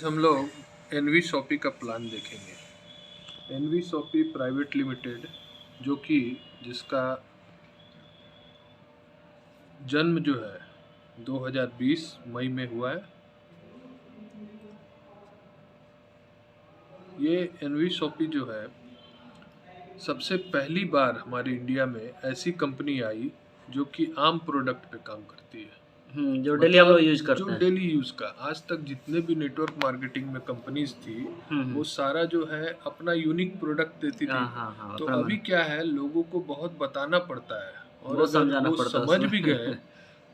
हम लोग N V shoppe का प्लान देखेंगे। एनवी शॉपी प्राइवेट लिमिटेड जो कि जिसका जन्म जो है 2020 मई में हुआ है। ये एनवी शॉपी जो है सबसे पहली बार हमारे इंडिया में ऐसी कंपनी आई जो कि आम प्रोडक्ट पे काम करती है। जो डेली हम लोग यूज करते जो हैं। डेली यूज का आज तक जितने भी नेटवर्क मार्केटिंग में कंपनीज थी वो सारा जो है अपना यूनिक प्रोडक्ट देती थी। तो अभी क्या है, लोगों को बहुत बताना पड़ता है और अगर वो समझ भी गए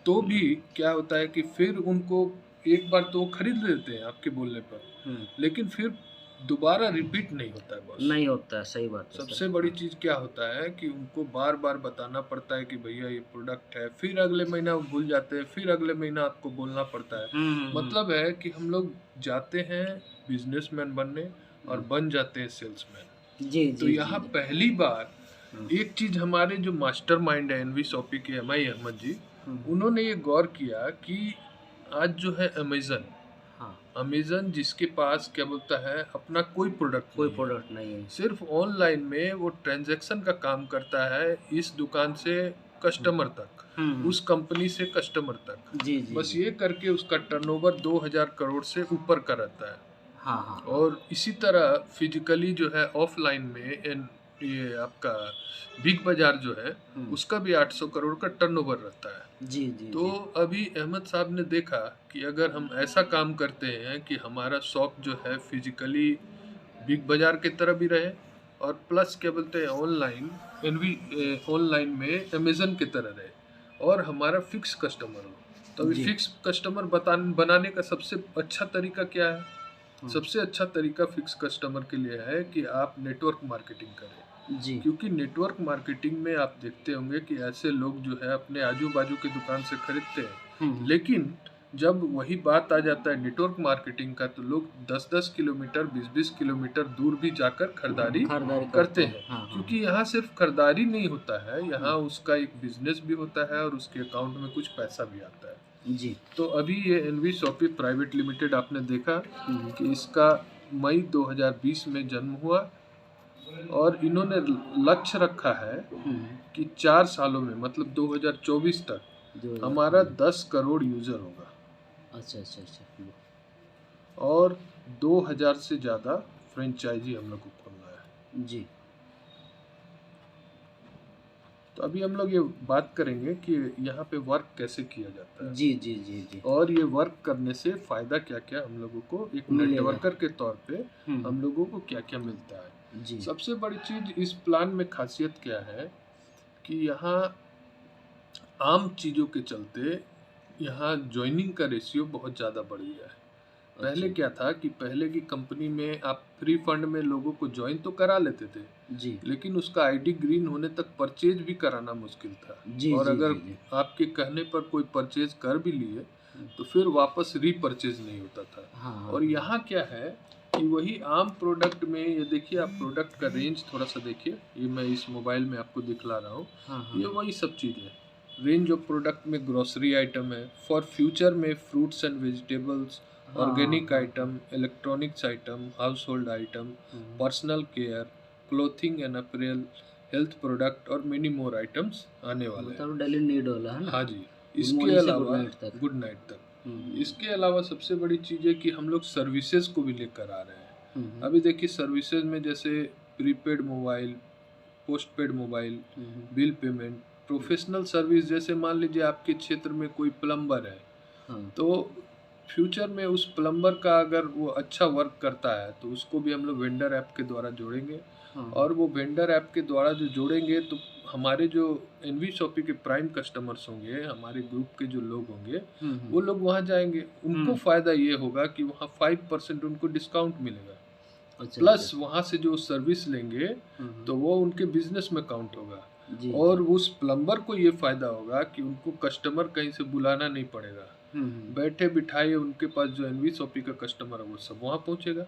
तो भी क्या होता है कि फिर उनको एक बार तो खरीद लेते हैं आपके बोलने पर, लेकिन फिर दोबारा रिपीट नहीं होता है। बस नहीं होता है, सही बात है। सबसे बड़ी चीज क्या होता है कि उनको बार बार बताना पड़ता है कि भैया ये प्रोडक्ट है, फिर अगले महीना वो भूल जाते हैं, फिर अगले महीना आपको बोलना पड़ता है। मतलब है कि हम लोग जाते हैं बिजनेसमैन बनने और बन जाते हैं सेल्समैन। जी तो यहाँ पहली बार एक चीज हमारे जो मास्टर माइंड है एनवी शॉपी के एम आई अहमद जी, उन्होंने ये गौर किया कि आज जो है अमेजन जिसके पास क्या बोलता है अपना कोई प्रोडक्ट नहीं है, सिर्फ ऑनलाइन में वो ट्रांजैक्शन का काम करता है, इस दुकान से कस्टमर तक, उस कंपनी से कस्टमर तक। बस ये करके उसका टर्नओवर 2000 करोड़ से ऊपर का रहता है। और इसी तरह फिजिकली जो है ऑफलाइन में ये आपका बिग बाजार जो है उसका भी 800 करोड़ का टर्नओवर रहता है। तो अभी अहमद साहब ने देखा कि अगर हम ऐसा काम करते हैं कि हमारा शॉप जो है फिजिकली बिग बाजार की तरह भी रहे और प्लस क्या बोलते हैं ऑनलाइन में अमेजन की तरह रहे और हमारा फिक्स कस्टमर हो, तो अभी फिक्स कस्टमर बनाने का सबसे अच्छा तरीका क्या है? सबसे अच्छा तरीका फिक्स कस्टमर के लिए है कि आप नेटवर्क मार्केटिंग करें। क्योंकि नेटवर्क मार्केटिंग में आप देखते होंगे कि ऐसे लोग जो है अपने आजू बाजू की दुकान से खरीदते हैं, लेकिन जब वही बात आ जाता है नेटवर्क मार्केटिंग का तो लोग 10-10 किलोमीटर 20-20 किलोमीटर दूर भी जाकर खरीदारी करते हैं। क्योंकि यहाँ सिर्फ खरीदारी नहीं होता है, यहाँ उसका एक बिजनेस भी होता है और उसके अकाउंट में कुछ पैसा भी आता है। तो अभी ये एनवी शॉपी प्राइवेट लिमिटेड आपने देखा कि इसका मई 2020 में जन्म हुआ और इन्होंने लक्ष्य रखा है कि 4 सालों में मतलब 2024 तक हमारा 10 करोड़ यूजर होगा। अच्छा। और 2000 से ज़्यादा फ्रेंचाइजी हम लोग को खोलना है। तो अभी हम लोग ये बात करेंगे कि यहाँ पे वर्क कैसे किया जाता है। जी। और ये वर्क करने से फ़ायदा क्या क्या हम लोगों को एक नेटवर्कर के तौर पे हम लोगों को क्या क्या मिलता है। सबसे बड़ी चीज़ इस प्लान में खासियत क्या है कि यहाँ आम चीज़ों के चलते यहाँ ज्वाइनिंग का रेशियो बहुत ज़्यादा बढ़ गया है। पहले क्या था कि पहले की कंपनी में आप फ्री फंड में लोगों को ज्वाइन तो करा लेते थे, लेकिन उसका आईडी ग्रीन होने तक परचेज भी कराना मुश्किल था। और अगर आपके कहने पर कोई परचेज कर भी लिए तो फिर वापस रीपरचेज नहीं होता था। और यहाँ क्या है कि वही आम प्रोडक्ट में ये देखिए, आप प्रोडक्ट का रेंज थोड़ा सा देखिए, ये मैं इस मोबाइल में आपको दिखला रहा हूँ। ये वही सब चीज़ है। रेंज ऑफ प्रोडक्ट में ग्रोसरी आइटम है, फॉर फ्यूचर में fruits and vegetables, organic item, electronics item, house hold item, personal care, clothing and April, health product और मेनी मोर आइटम्स आने वाले हैं। डेली नीड वाला है। हाँ जी। इसके अलावा गुड नाइट तक इसके अलावा सबसे बड़ी चीज़ है कि हम लोग सर्विसेज को भी लेकर आ रहे हैं। अभी देखिए सर्विसेज में जैसे prepaid mobile, postpaid mobile, bill payment, professional service, जैसे मान लीजिए आपके क्षेत्र में कोई प्लम्बर है तो फ्यूचर में उस प्लम्बर का अगर वो अच्छा वर्क करता है तो उसको भी हम लोग वेंडर ऐप के द्वारा जोड़ेंगे। और वो वेंडर ऐप के द्वारा जो जोड़ेंगे तो हमारे जो एनवी शॉपी के प्राइम कस्टमर्स होंगे, हमारे ग्रुप के जो लोग होंगे वो लोग वहाँ जाएंगे, उनको फ़ायदा ये होगा कि वहाँ 5% उनको डिस्काउंट मिलेगा। प्लस वहाँ से जो सर्विस लेंगे तो वो उनके बिजनेस में काउंट होगा। और उस प्लम्बर को ये फ़ायदा होगा कि उनको कस्टमर कहीं से बुलाना नहीं पड़ेगा, बैठे बिठाए उनके पास जो एनवी शॉपी का कस्टमर है वो सब वहाँ पहुँचेगा।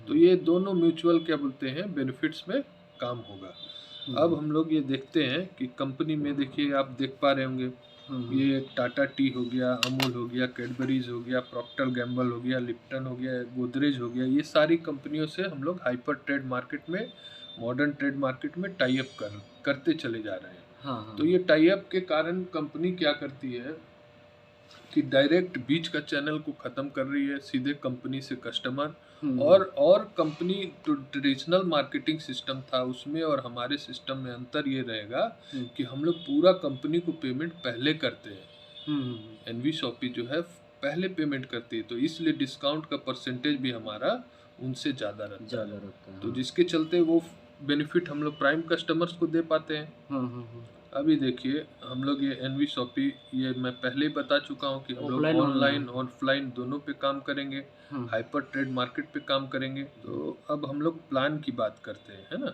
तो ये दोनों म्यूचुअल क्या बोलते हैं बेनिफिट्स में काम होगा। अब हम लोग ये देखते हैं कि कंपनी में देखिए, आप देख पा रहे होंगे ये टाटा टी हो गया, अमूल हो गया, कैडबरीज हो गया, प्रॉक्टर गैम्बल हो गया, लिप्टन हो गया, गोदरेज हो गया, ये सारी कंपनियों से हम लोग हाइपर ट्रेड मार्केट में, मॉडर्न ट्रेड मार्केट में टाई अप करते चले जा रहे हैं। हाँ। तो ये टाई अप के कारण कंपनी क्या करती है कि डायरेक्ट बीच का चैनल को ख़त्म कर रही है, सीधे कंपनी से कस्टमर। और कंपनी जो ट्रेडिशनल मार्केटिंग सिस्टम था उसमें और हमारे सिस्टम में अंतर ये रहेगा कि हम लोग पूरा कंपनी को पेमेंट पहले करते हैं। एनवी शॉपी जो है पहले पेमेंट करती है, तो इसलिए डिस्काउंट का परसेंटेज भी हमारा उनसे ज़्यादा रहता है। तो जिसके चलते वो बेनिफिट हम लोग प्राइम कस्टमर्स को दे पाते हैं। अभी देखिए हम लोग ये एनवी शॉपी, ये मैं पहले ही बता चुका हूँ कि हम लोग ऑनलाइन ऑफलाइन दोनों पे काम करेंगे, हाइपर ट्रेड मार्केट पे काम करेंगे। तो अब हम लोग प्लान की बात करते हैं, है ना।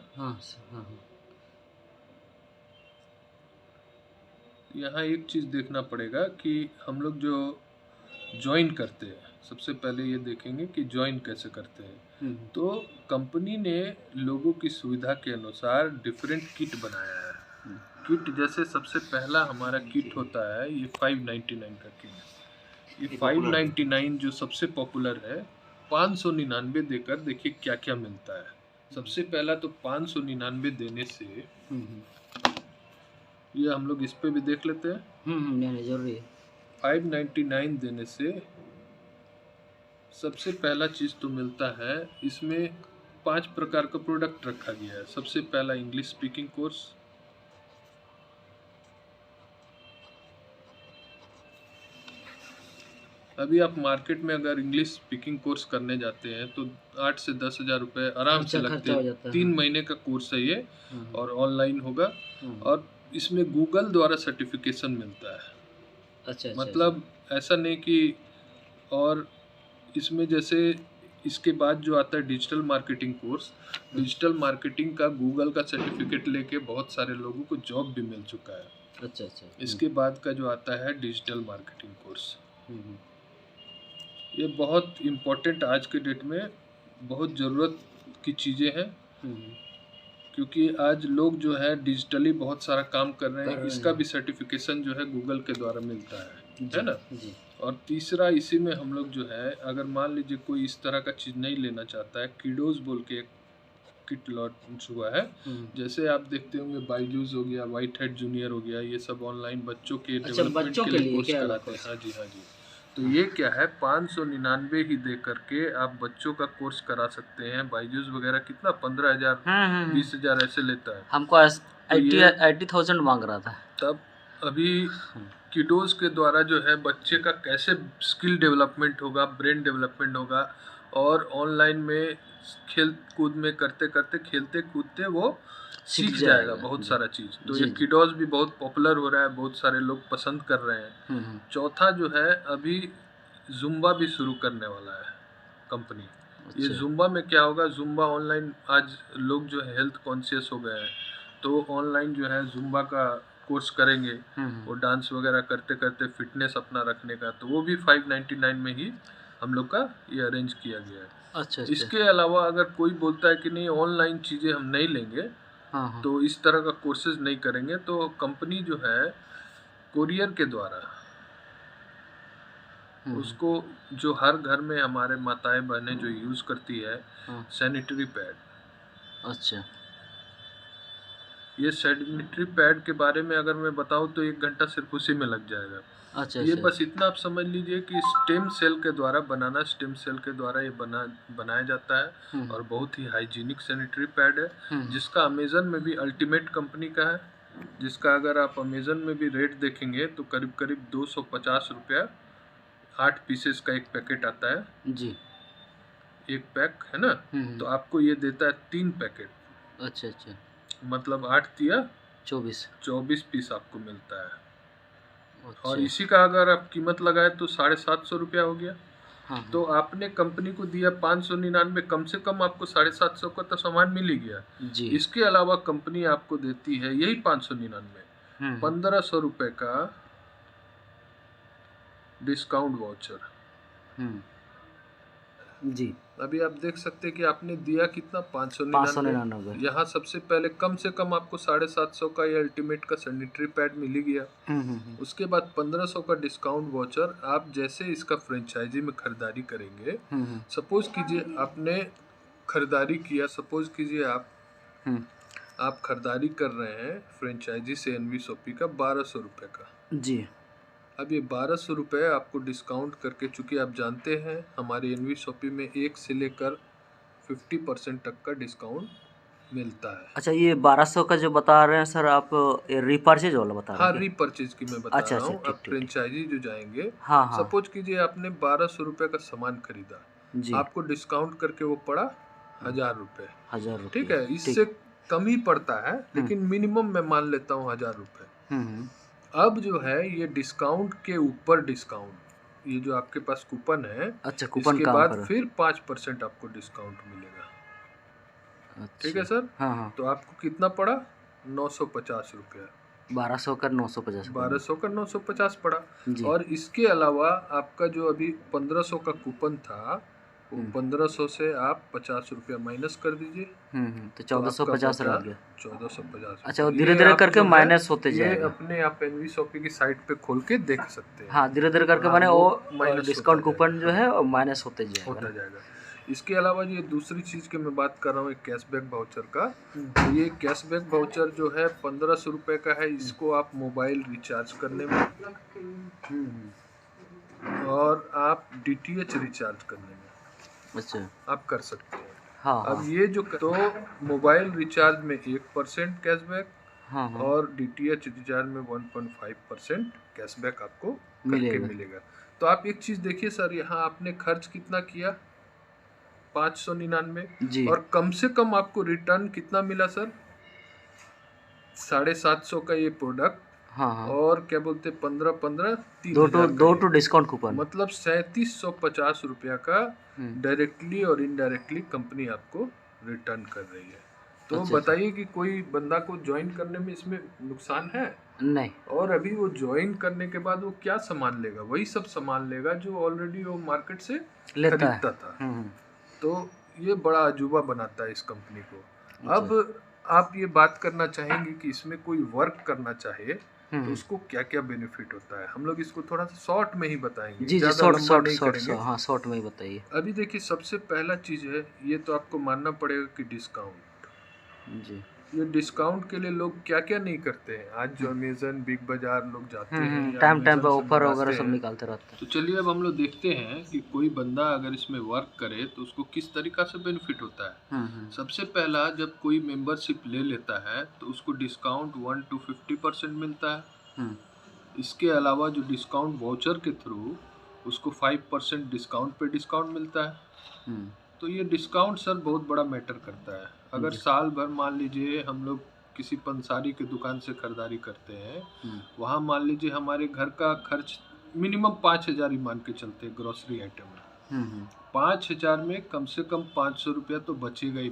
यहाँ एक चीज़ देखना पड़ेगा कि हम लोग जो ज्वाइन करते हैं, सबसे पहले ये देखेंगे कि ज्वाइन कैसे करते हैं। तो कंपनी ने लोगों की सुविधा के अनुसार डिफरेंट किट बनाया है। किट जैसे सबसे पहला हमारा किट होता है ये 599 का किट। ये 599 जो सबसे पॉपुलर है, 599 देकर देखिए क्या क्या मिलता है। सबसे पहला तो 599 देने से, ये हम लोग इस पे भी देख लेते हैं। जरूरी है। 599 देने से सबसे पहला चीज़ तो मिलता है, इसमें 5 प्रकार का प्रोडक्ट रखा गया है। सबसे पहला इंग्लिश स्पीकिंग कोर्स, अभी आप मार्केट में अगर इंग्लिश स्पीकिंग कोर्स करने जाते हैं तो 8 से 10 हज़ार रुपये आराम से लगते हैं। 3 महीने का कोर्स है ये, और ऑनलाइन होगा, और इसमें गूगल द्वारा सर्टिफिकेशन मिलता है। मतलब ऐसा नहीं कि, और इसमें जैसे इसके बाद जो आता है digital marketing course, digital marketing का गूगल का सर्टिफिकेट लेके बहुत सारे लोगों को जॉब भी मिल चुका है। इसके बाद का जो आता है डिजिटल मार्केटिंग कोर्स, ये बहुत इम्पोर्टेंट आज के डेट में बहुत ज़रूरत की चीज़ें हैं, क्योंकि आज लोग जो है डिजिटली बहुत सारा काम कर रहे हैं। इसका भी सर्टिफिकेशन जो है गूगल के द्वारा मिलता है ना। और तीसरा इसी में हम लोग जो है, अगर मान लीजिए कोई इस तरह का चीज़ नहीं लेना चाहता है, किडोज बोल के एक किट लॉन्च हुआ है। जैसे आप देखते होंगे बाइजूस हो गया, व्हाइट हेड जूनियर हो गया, ये सब ऑनलाइन बच्चों के डेवलपमेंट के लिए कोर्स कराते हैं। हाँ जी, हाँ जी। तो ये क्या है, 599 ही दे करके आप बच्चों का कोर्स करा सकते हैं। बाइजूस वगैरह कितना 15,000 20,000 ऐसे लेता है। हमको 80,000 मांग रहा था तब। अभी किडोज के द्वारा जो है बच्चे का कैसे स्किल डेवलपमेंट होगा, ब्रेन डेवलपमेंट होगा, और ऑनलाइन में खेल कूद में करते करते, खेलते कूदते वो सीख जाएगा बहुत सारा चीज़। तो ये किडोज भी बहुत पॉपुलर हो रहा है, बहुत सारे लोग पसंद कर रहे हैं। चौथा जो है, अभी जुम्बा भी शुरू करने वाला है कंपनी। ये जुम्बा में क्या होगा, जुम्बा ऑनलाइन, आज लोग जो है हेल्थ कॉन्शियस हो गए हैं, तो ऑनलाइन जो है जुम्बा का कोर्स करेंगे, वो डांस वगैरह करते करते फिटनेस अपना रखने का, तो वो भी 599 में ही हम लोग का ये अरेंज किया गया है। इसके अलावा अगर कोई बोलता है कि नहीं ऑनलाइन चीज़ें हम नहीं लेंगे, तो इस तरह का कोर्सेज नहीं करेंगे, तो कंपनी जो है कोरियर के द्वारा उसको, जो हर घर में हमारे माताएं बहनें जो यूज़ करती है, सैनिटरी पैड। ये सैनिटरी पैड के बारे में अगर मैं बताऊं तो 1 घंटा सिर्फ उसी में लग जाएगा। ये बस इतना आप समझ लीजिए कि स्टेम सेल के द्वारा बनाना, स्टेम सेल के द्वारा ये बनाया जाता है, और बहुत ही हाइजीनिक सैनिटरी पैड है, जिसका अमेजन में भी अल्टीमेट कंपनी का है, जिसका अगर आप अमेजन में भी रेट देखेंगे तो करीब करीब 250 रुपया 8 पीसेस का एक पैकेट आता है जी, एक पैक है ना। तो आपको ये देता है 3 पैकेट। मतलब 8 तिया 24 पीस आपको मिलता है। और इसी का अगर आप कीमत लगाए तो 750 रुपया हो गया। तो आपने कंपनी को दिया 599, कम से कम आपको 750 का तो सामान मिल ही गया जी। इसके अलावा कंपनी आपको देती है यही 599 1500 रुपए का डिस्काउंट वाउचर। जी। अभी आप देख सकते हैं कि आपने दिया कितना 599। यहाँ सबसे पहले कम से कम आपको 750 का या अल्टीमेट का सैनिटरी पैड मिल ही गया। उसके बाद 1500 का डिस्काउंट वाउचर। आप जैसे इसका फ्रेंचाइजी में खरीदारी करेंगे, सपोज कीजिए आपने खरीदारी किया, सपोज कीजिए आप खरीदारी कर रहे हैं फ्रेंचाइजी से एनवी शॉपी का 1200 रुपये का जी। अब ये 1200 रुपये आपको डिस्काउंट करके, चूंकि आप जानते हैं हमारे एनवी शॉपी में 1 से लेकर 50% तक का डिस्काउंट मिलता है। अच्छा, ये 1200 का जो बता रहे हैं सर आप, रीपरचेज वाला बता रहे हैं? हाँ, रीपरचेज की मैं बता रहा हूँ। आप फ्रेंचाइजी जो जाएंगे, सपोज कीजिए आपने 1200 रुपये का सामान खरीदा, आपको डिस्काउंट करके वो पड़ा 1000 रुपये। 1000 रुपये, ठीक है। इससे कम ही पड़ता है, लेकिन मिनिमम मैं मान लेता हूँ 1000 रुपये। अब जो है ये डिस्काउंट के ऊपर डिस्काउंट, ये जो आपके पास कूपन है, अच्छा, कूपन इसके बाद फिर 5% आपको डिस्काउंट मिलेगा। अच्छा। ठीक है सर। हाँ। तो आपको कितना पड़ा? 950 रुपया। 1200 का 950। 1200 का 950 पड़ा। और इसके अलावा आपका जो अभी 1500 का कूपन था, 1500 से आप 50 रुपया माइनस कर दीजिए, तो 1450 रह गया। 1450। अच्छा, धीरे धीरे करके माइनस होते जाएगा। अपने आप एनवी शॉपी की साइट पे खोल के देख सकते हैं। हाँ, धीरे धीरे करके मैंने वो डिस्काउंट कूपन जो है माइनस होते जाएगा। इसके अलावा ये दूसरी चीज की मैं बात कर रहा हूँ, एक कैशबैक वाउचर का। तो ये कैशबैक वाउचर जो है 1500 रुपये का है। इसको आप मोबाइल रिचार्ज करने में और आप DTH रिचार्ज करने में आप कर सकते हैं। हाँ। अब ये जो तो मोबाइल रिचार्ज में 1% कैशबैक, और DTH रिचार्ज में 1.5% कैशबैक आपको मिलेगा। तो आप एक चीज देखिए सर, यहाँ आपने खर्च कितना किया? 599। और कम से कम आपको रिटर्न कितना मिला सर? 750 का ये प्रोडक्ट। और क्या बोलते 15 दो टू डिस्काउंट कूपन, मतलब 3750 रुपया का डायरेक्टली और इनडायरेक्टली कंपनी आपको रिटर्न कर रही है। तो बताइए कि कोई बंदा को ज्वाइन करने में इसमें नुकसान है? नहीं। और अभी वो ज्वाइन करने के बाद वो क्या सामान लेगा? वही सब सामान लेगा जो ऑलरेडी वो मार्केट से खरीदता था। तो ये बड़ा अजूबा बनाता है इस कंपनी को। अब आप ये बात करना चाहेंगे कि इसमें कोई वर्क करना चाहे तो उसको क्या क्या बेनिफिट होता है? हम लोग इसको थोड़ा सा शॉर्ट में ही बताएंगे। जी, शॉर्ट में ही बताइए। अभी देखिए, सबसे पहला चीज है, ये तो आपको मानना पड़ेगा कि डिस्काउंट। जी, ये डिस्काउंट के लिए लोग क्या क्या नहीं करते हैं। आज जो अमेजन, बिग बाजार लोग जाते हैं, टाइम पे ऑफर वगैरह सब निकालते रहते हैं। तो चलिए अब हम लोग देखते हैं कि कोई बंदा अगर इसमें वर्क करे तो उसको किस तरीका से बेनिफिट होता है। सबसे पहला, जब कोई मेंबरशिप ले लेता है तो उसको डिस्काउंट 1 to 50% मिलता है। इसके अलावा जो डिस्काउंट वाउचर के थ्रू उसको 5% डिस्काउंट पे डिस्काउंट मिलता है। तो ये डिस्काउंट सर बहुत बड़ा मैटर करता है। अगर साल भर मान लीजिए हम लोग किसी पंसारी की दुकान से खरीदारी करते हैं, वहाँ मान लीजिए हमारे घर का खर्च मिनिमम 5000 ही मान के चलते हैं ग्रोसरी आइटम में। 5000 में कम से कम 500 रुपया तो बचेगा ही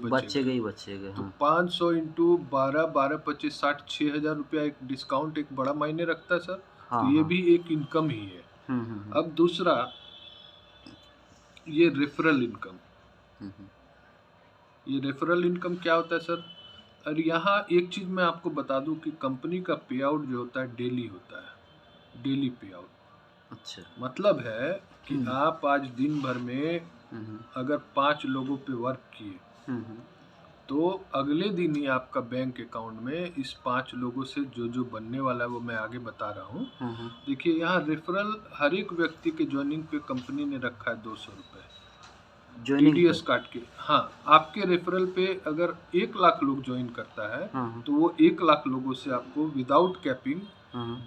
बचेगा। तो 500 इंटू 12, 12 25 60, 6000 रुपया एक डिस्काउंट एक बड़ा मायने रखता है सर। तो ये भी एक इनकम ही है। अब दूसरा, ये रेफरल इनकम। ये रेफरल इनकम क्या होता है सर? और यहाँ एक चीज मैं आपको बता दूं कि कंपनी का पे आउट जो होता है डेली होता है, डेली पे आउट। अच्छा, मतलब है कि आप आज दिन भर में अगर 5 लोगों पे वर्क किए तो अगले दिन ही आपका बैंक अकाउंट में इस 5 लोगों से जो बनने वाला है वो मैं आगे बता रहा हूँ। देखिए, यहाँ रेफरल हर एक व्यक्ति के ज्वाइनिंग पे कंपनी ने रखा है 200 रुपये TDS काट के। हाँ, आपके रेफरल पे अगर 1 लाख लोग ज्वाइन करता है तो वो 1 लाख लोगों से आपको विदाउट कैपिंग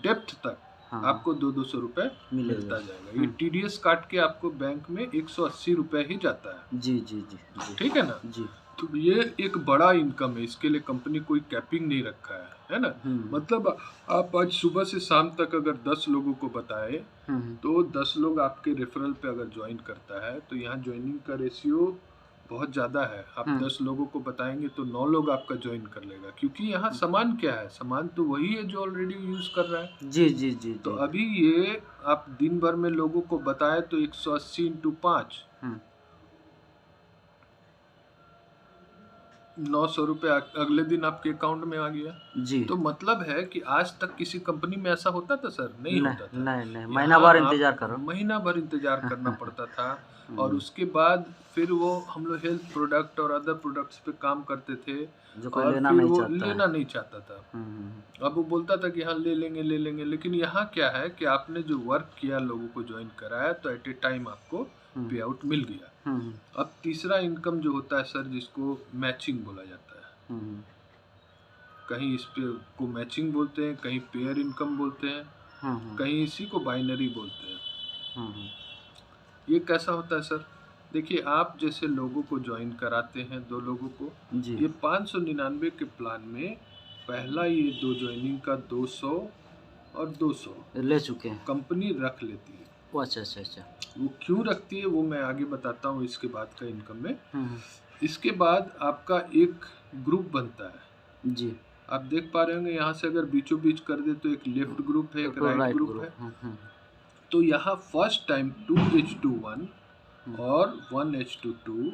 डेप्थ तक आपको 200 रुपये मिलता जाएगा। ये TDS काट के आपको बैंक में 180 रुपये ही जाता है। जी। ठीक है ना जी। तो ये एक बड़ा इनकम है, इसके लिए कंपनी कोई कैपिंग नहीं रखा है ना। मतलब आप आज सुबह से शाम तक अगर 10 लोगों को बताए तो 10 लोग आपके रेफरल पे अगर ज्वाइन करता है तो यहाँ ज्वाइनिंग का रेशियो बहुत ज़्यादा है। आप 10 लोगों को बताएंगे तो 9 लोग आपका ज्वाइन कर लेगा, क्योंकि यहाँ सामान क्या है, सामान तो वही है जो ऑलरेडी यूज कर रहा है। जी। तो अभी ये आप दिन भर में लोगों को बताए तो 180 इंटू 5 900 रुपये अगले दिन आपके अकाउंट में आ गया जी। तो मतलब है कि आज तक किसी कंपनी में ऐसा होता था सर? नहीं होता था। नहीं, महीना भर इंतजार करो, महीना भर इंतजार करना पड़ता था। और उसके बाद फिर वो हम लोग हेल्थ प्रोडक्ट और अदर प्रोडक्ट्स पे काम करते थे जो कोई और लेना फिर नहीं वो चाहता लेना नहीं चाहता था। अब वो बोलता था कि हाँ ले लेंगे, लेकिन यहाँ क्या है कि आपने जो वर्क किया, लोगों को ज्वाइन कराया, तो एट ए टाइम आपको पे आउट मिल गया। अब तीसरा इनकम जो होता है सर, जिसको मैचिंग बोला जाता है, कहीं इस पे को मैचिंग बोलते हैं, कहीं पेयर इनकम बोलते हैं, कहीं इसी को बाइनरी बोलते हैं। ये कैसा होता है सर? देखिए, आप जैसे लोगों को ज्वाइन कराते हैं, 2 लोगों को, ये 599 के प्लान में पहला ये 2 ज्वाइनिंग का 200 और 200 ले चुके हैं, कंपनी रख लेती है। अच्छा। वो क्यों रखती है वो मैं आगे बताता हूँ इसके बाद का इनकम में। इसके बाद आपका एक ग्रुप बनता है जी। आप देख पा रहे होंगे, यहाँ से अगर बीचों बीच कर दे तो एक लेफ्ट ग्रुप है, एक राइट ग्रुप है। तो यहाँ फर्स्ट टाइम 2H21 और 1H22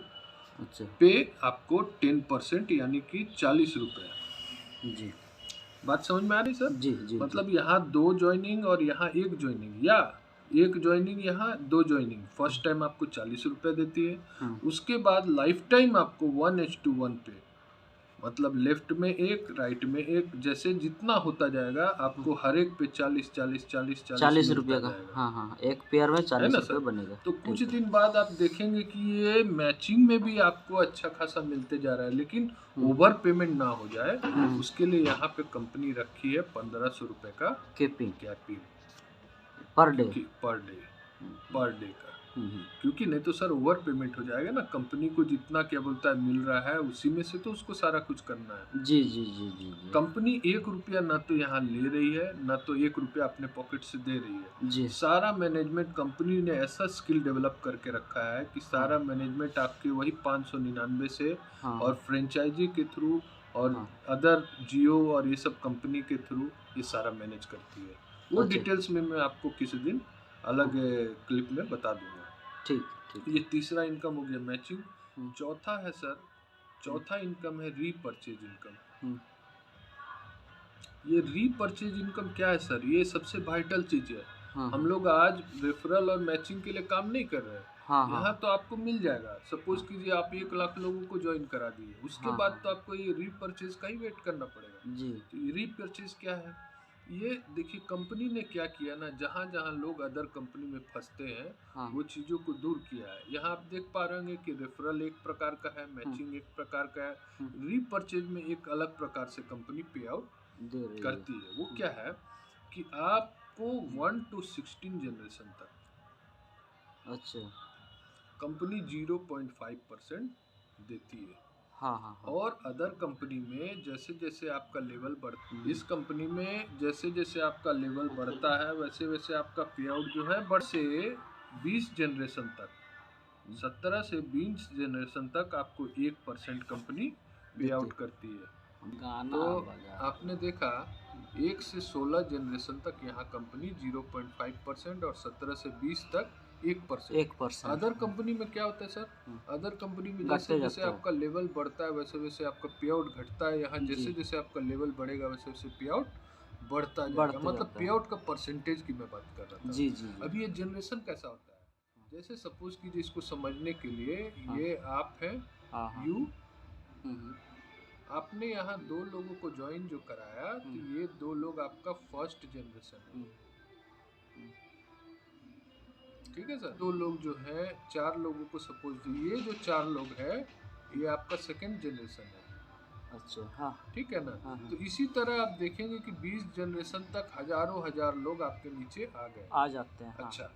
पे आपको 10% यानी कि 40 रुपये। जी, बात समझ में आ रही सर? जी। मतलब यहाँ 2 ज्वाइनिंग और यहाँ 1 ज्वाइनिंग, या 1 ज्वाइनिंग यहाँ 2 ज्वाइनिंग, फर्स्ट टाइम आपको 40 रुपये देती है। उसके बाद लाइफ टाइम आपको 1H21 पे, मतलब लेफ्ट में एक, राइट में एक, जैसे जितना होता जाएगा आपको हर एक पे 40 रुपये का, हाँ, एक पेयर में 40 रुपये बनेगा। तो कुछ दिन बाद आप देखेंगे कि ये मैचिंग में भी आपको अच्छा खासा मिलते जा रहा है, लेकिन ओवर पेमेंट ना हो जाए उसके लिए यहाँ पे कंपनी रखी है 1500 रुपये का कैपिंग पर डे का। क्योंकि नहीं तो सर ओवर पेमेंट हो जाएगा ना, कंपनी को जितना क्या बोलता है मिल रहा है उसी में से तो उसको सारा कुछ करना है। जी। कंपनी 1 रुपया ना तो यहाँ ले रही है, ना तो 1 रुपया अपने पॉकेट से दे रही है जी। सारा मैनेजमेंट कंपनी ने ऐसा स्किल डेवलप करके रखा है कि सारा मैनेजमेंट आपके वही 599 से और फ्रेंचाइजी के थ्रू और अदर जियो और ये सब कंपनी के थ्रू ये सारा मैनेज करती है। वो डिटेल्स में मैं आपको किसी दिन अलग क्लिप में बता दूंगा। ठीक। ये तीसरा इनकम हो गया मैचिंग। चौथा है सर, चौथा इनकम है रीपर्चेज इनकम। ये रीपर्चेज इनकम क्या है सर? ये सबसे वाइटल चीज है। हम लोग आज रेफरल और मैचिंग के लिए काम नहीं कर रहे हैं। यहाँ तो आपको मिल जाएगा। सपोज कीजिए आप 1 लाख लोगों को ज्वाइन करा दिए, उसके बाद तो आपको ये रीपर्चेज का ही वेट करना पड़ेगा जी। तो ये रीपर्चेज क्या है? ये देखिए कंपनी ने क्या किया ना, जहाँ जहाँ लोग अदर कंपनी में फंसते हैं वो चीज़ों को दूर किया है। यहाँ आप देख पा रहे होंगे कि रेफरल एक प्रकार का है, मैचिंग एक प्रकार का है, रीपर्चेज में एक अलग प्रकार से कंपनी पे आउट करती है। वो क्या है कि आपको 1 to 16 जनरेशन तक कंपनी 0.5% देती है। और अदर कंपनी में जैसे जैसे आपका लेवल बढ़ता है, इस कंपनी में जैसे जैसे आपका लेवल बढ़ता है वैसे वैसे आपका पे आउट जो है बढ़ से 20 जनरेशन तक, 17 से 20 जनरेशन तक आपको 1% कंपनी पे आउट करती है। तो आपने देखा 1 से 16 जनरेशन तक यहाँ कंपनी 0.5% और 17 से 20 तक 1%। अदर कंपनी में क्या होता है सर? अदर कंपनी में जैसे जैसे आपका लेवल बढ़ता है वैसे वैसे आपका पे आउट घटता है। यहाँ जैसे जैसे आपका लेवल बढ़ेगा वैसे वैसे पे आउट बढ़ता जाएगा। मतलब पे आउट का परसेंटेज की मैं बात कर रहा था। जी। अभी ये जनरेशन कैसा होता है, जैसे सपोज कीजिए, इसको समझने के लिए ये आप है यू, आपने यहाँ 2 लोगों को ज्वाइन जो कराया, तो ये 2 लोग आपका फर्स्ट जनरेशन है। ठीक है सर। 2 लोग जो है 4 लोगों को सपोज, ये जो 4 लोग है ये आपका सेकंड जनरेशन है। अच्छा, ठीक है ना। तो इसी तरह आप देखेंगे कि 20 जनरेशन तक हजारों हजार लोग आपके नीचे आ गए, आ जाते हैं। अच्छा,